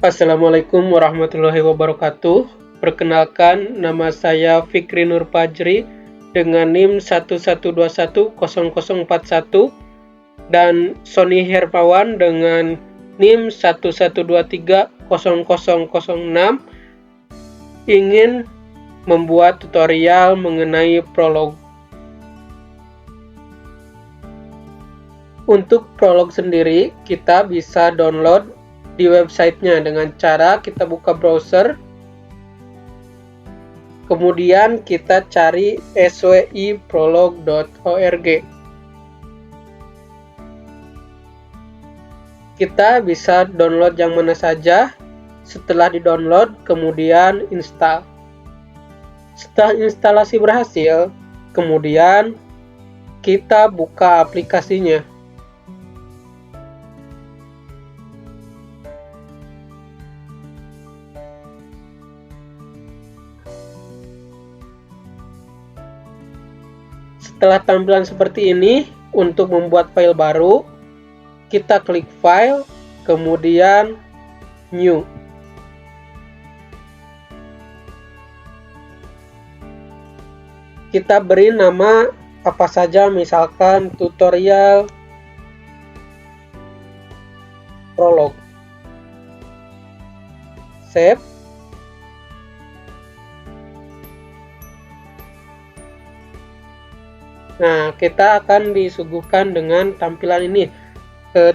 Assalamualaikum warahmatullahi wabarakatuh. Perkenalkan, nama saya Fikri Nur Fajri dengan NIM 11210041 dan Sony Hermawan dengan NIM 11230006 ingin membuat tutorial mengenai prolog. Untuk prolog sendiri, kita bisa download di websitenya dengan cara kita buka browser, kemudian kita cari swiprolog.org. Kita bisa download yang mana saja. Setelah di-download, kemudian install. Setelah instalasi berhasil, kemudian kita buka aplikasinya. Setelah tampilan seperti ini, untuk membuat file baru, kita klik File, kemudian New. Kita beri nama apa saja, misalkan tutorial prolog. Save. Nah, kita akan disuguhkan dengan tampilan ini.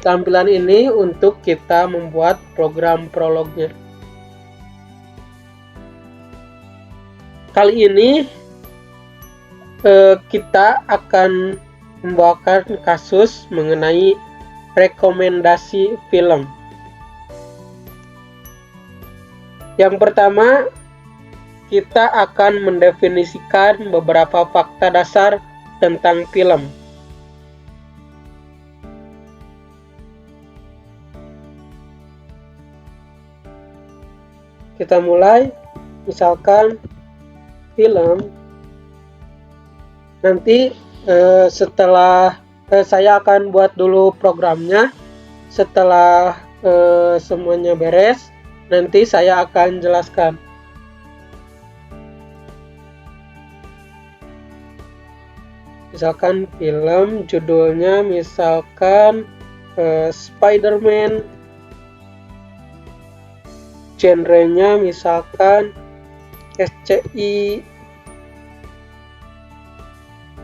Tampilan ini untuk kita membuat program prolognya. Kali ini kita akan membawakan kasus mengenai rekomendasi film. Yang pertama, kita akan mendefinisikan beberapa fakta dasar tentang film. Kita mulai, misalkan film. Nanti setelah saya akan buat dulu programnya. Setelah semuanya beres, nanti saya akan jelaskan. Misalkan film judulnya misalkan Spider-Man, genrenya misalkan SCI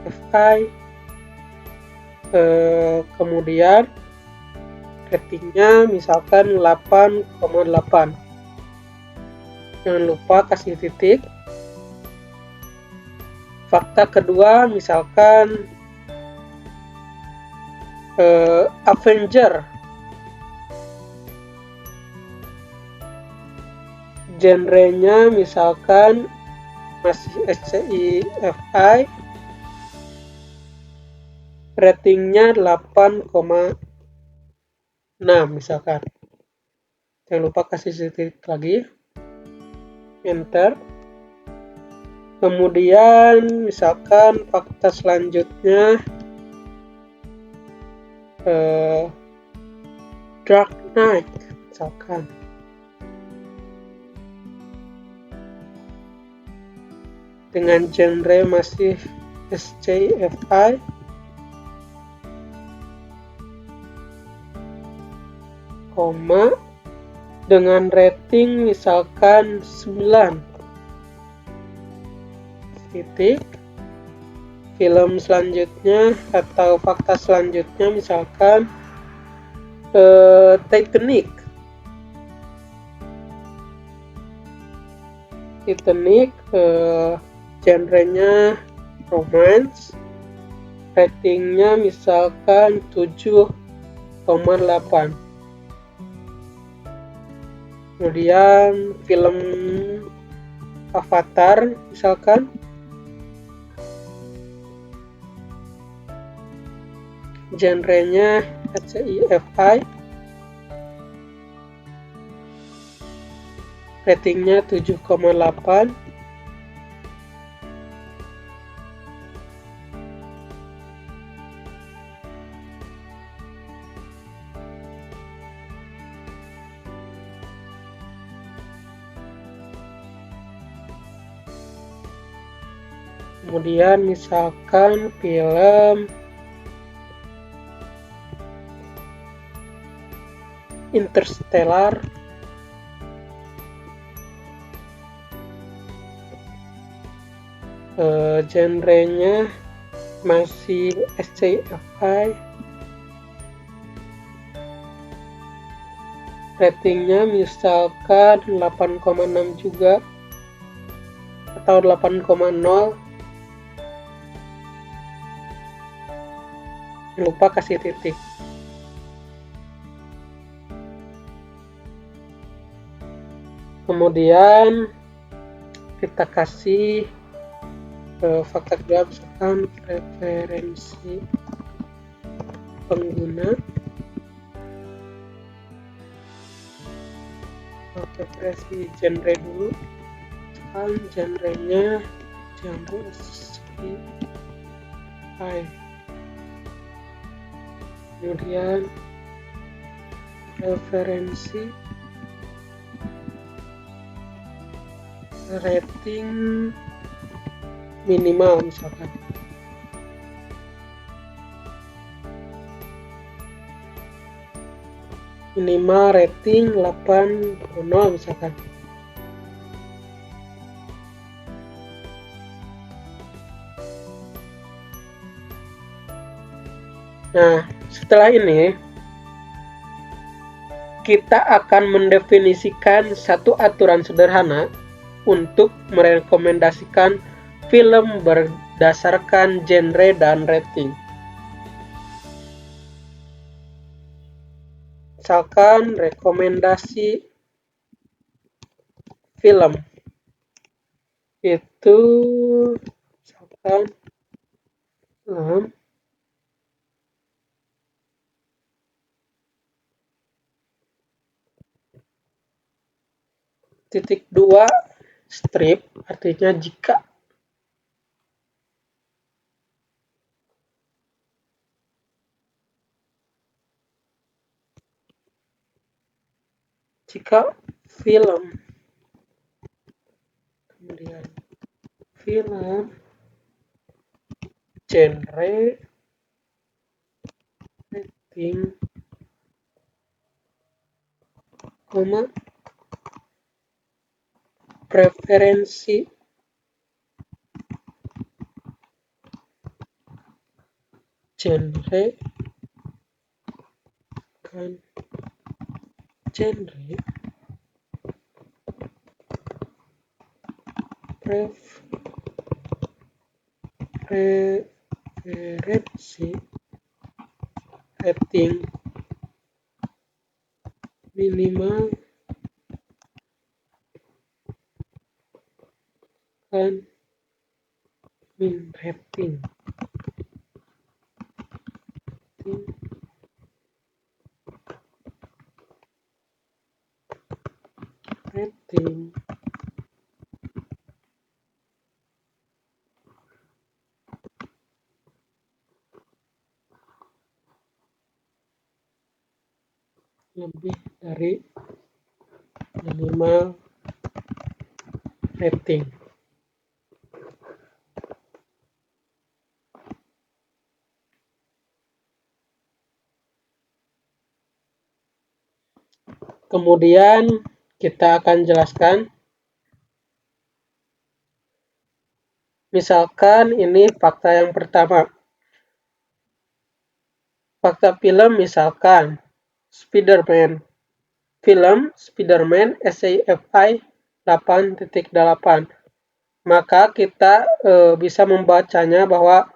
FI, kemudian ratingnya misalkan 8,8. Jangan lupa kasih titik. Fakta kedua misalkan Avenger, genrenya misalkan masih SCI FI, ratingnya 8,6 misalkan. Jangan lupa kasih titik lagi, enter. Kemudian misalkan fakta selanjutnya Dark Knight misalkan. Dengan genre masih SCFI, koma, dengan rating misalkan 9. Titik. Film selanjutnya atau fakta selanjutnya misalkan Titanic. Genrenya romance, ratingnya misalkan 7,8. Kemudian film Avatar misalkan, genrenya SCI-FI, ratingnya 7,8. Kemudian misalkan film Interstellar, genrenya masih sci-fi, ratingnya misalkan 8,6 juga atau 8,0. Lupa kasih titik. Kemudian kita kasih fakta kedua, misalkan preferensi pengguna, preferensi genre dulu, misalkan genrenya genre sci-fi. Kemudian preferensi rating minimal, misalkan minimal rating 8,0 misalkan. Nah, setelah ini kita akan mendefinisikan satu aturan sederhana untuk merekomendasikan film berdasarkan genre dan rating. Misalkan rekomendasi film itu misalkan film titik 2 strip, artinya jika film, kemudian film genre rating preferensi genre kan genre preferensi rating minimal kan min rating lebih dari minimal rating. Kemudian kita akan jelaskan, misalkan ini fakta yang pertama. Fakta film misalkan Spider-Man. Film Spider-Man sci-fi 8.8. Maka kita bisa membacanya bahwa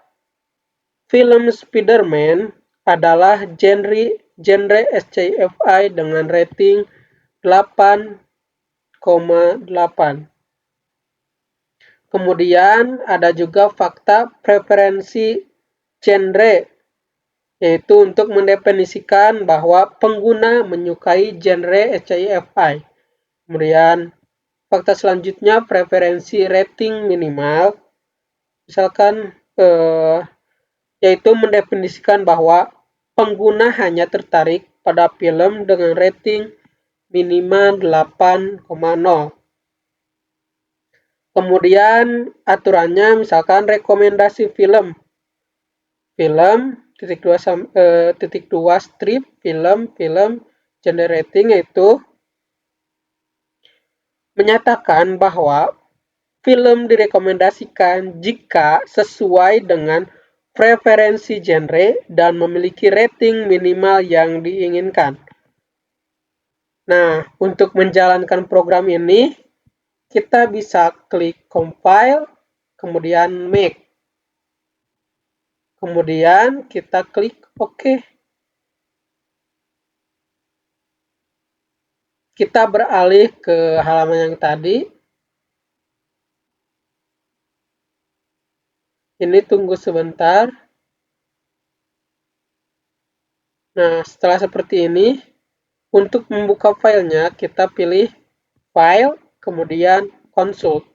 film Spider-Man adalah genre sci-fi dengan rating 8,8. Kemudian ada juga fakta preferensi genre, yaitu untuk mendefinisikan bahwa pengguna menyukai genre sci-fi. Kemudian fakta selanjutnya preferensi rating minimal, misalkan yaitu mendefinisikan bahwa pengguna hanya tertarik pada film dengan rating minimal 8,0. Kemudian aturannya misalkan rekomendasi film. Titik dua strip, film generating yaitu menyatakan bahwa film direkomendasikan jika sesuai dengan preferensi genre dan memiliki rating minimal yang diinginkan. Nah, untuk menjalankan program ini, kita bisa klik compile, kemudian make. Kemudian kita klik OK. Kita beralih ke halaman yang tadi. Ini tunggu sebentar. Nah, setelah seperti ini, untuk membuka filenya, kita pilih File, kemudian Consult.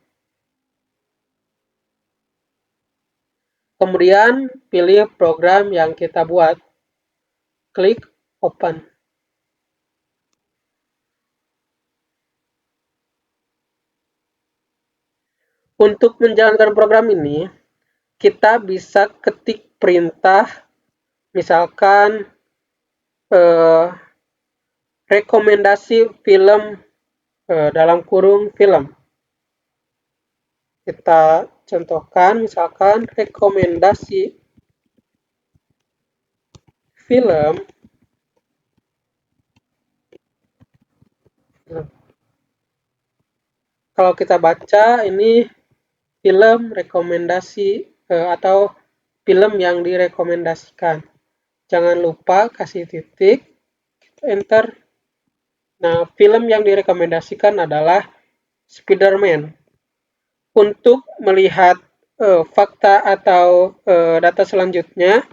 Kemudian, pilih program yang kita buat. Klik Open. Untuk menjalankan program ini, kita bisa ketik perintah, misalkan rekomendasi film dalam kurung film. Kita contohkan misalkan rekomendasi film kalau kita baca ini film rekomendasi atau film yang direkomendasikan. Jangan lupa kasih titik, enter. Nah, film yang direkomendasikan adalah Spider-Man. Untuk melihat fakta atau data selanjutnya,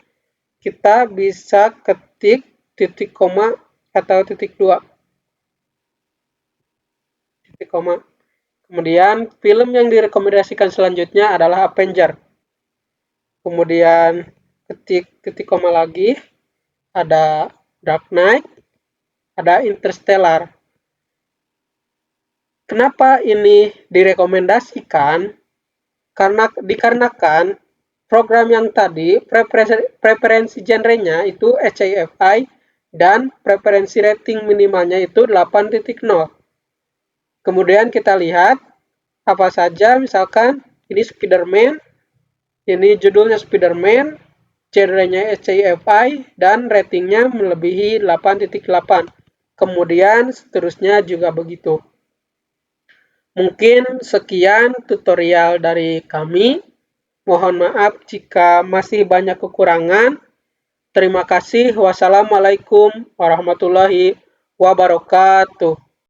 kita bisa ketik titik koma atau titik 2. Titik koma. Kemudian film yang direkomendasikan selanjutnya adalah Avenger. Kemudian ketik titik koma lagi, ada Dark Knight, ada Interstellar. Kenapa ini direkomendasikan? Dikarenakan program yang tadi preferensi genrenya itu SCFI dan preferensi rating minimalnya itu 8.0. Kemudian kita lihat apa saja, misalkan ini Spider-Man, ini judulnya Spider-Man, genrenya SCFI dan ratingnya melebihi 8.8. Kemudian seterusnya juga begitu. Mungkin sekian tutorial dari kami. Mohon maaf jika masih banyak kekurangan. Terima kasih. Wassalamualaikum warahmatullahi wabarakatuh.